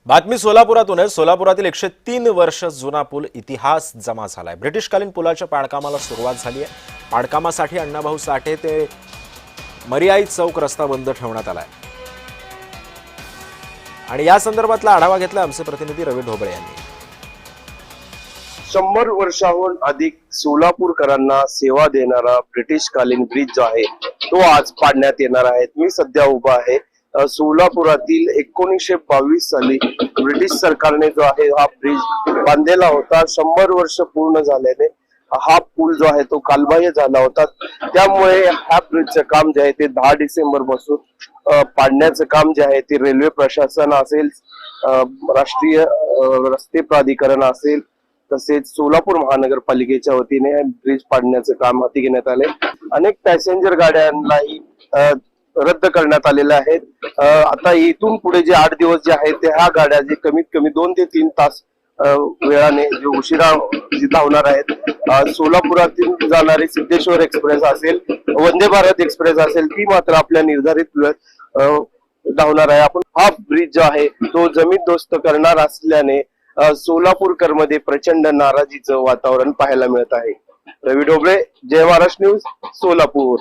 बातमी सोलापुरातून आहे। सोलापुरातील 103 वर्ष जुना पूल इतिहास जमा झालाय। ब्रिटिशकालीन पुलाच्या पाडकामाला सुरुवात झाली आहे। पाडकामासाठी अण्णाभाऊ साठे ते मरियाई चौक रस्ता बंद ठेवण्यात आलाय आणि या संदर्भातला आढावा घेतला आमचे प्रतिनिधी रवी ढोबळे यांनी। 100 वर्षाहून अधिक सोलापूरकरांना सेवा देणारा ब्रिटिशकालीन ब्रिज जो आहे तो आज पाडण्यात येणार आहे। मी सध्या उभा आहे सोलापुरातील 1922 साली ब्रिटिश सरकारने जो आहे हा ब्रिज बांधलेला होता। 100 वर्ष पूर्ण झाल्याने हा पूल जो आहे तो कालबाह्य झाला होता। त्यामुळे हा ब्रिजचं काम जे आहे ते 10 डिसेंबर पासून पाडण्याचं काम जे आहे ते रेल्वे प्रशासन असेल, राष्ट्रीय रस्ते प्राधिकरण असेल, तसेच सोलापूर महानगरपालिकेच्या वतीने ब्रिज पाडण्याचं काम हाती घेण्यात आले। अनेक पॅसेंजर गाड्यांनाही रद्द करण्यात आलेल्या आहेत। आता इथून पुढे जे 8 दिवस जे आहेत ते ह्या गाड्या जे कमीत कमी 2 ते 3 तास वेळाने जे उशिरा धावणार आहेत। सोलापुरातील जाणारी सिद्धेश्वर एक्सप्रेस असेल, वंदे भारत एक्सप्रेस असेल, ती मात्र आपल्या निर्धारित वेळेत धावणार आहे। आपण हा ब्रिज जो आहे तो जमीनदोस्त करणार असल्याने सोलापूरकर मध्ये प्रचंड नाराजीचं वातावरण पाहायला मिळत आहे। रवी ढोबळे, जय महाराष्ट्र न्यूज, सोलापूर।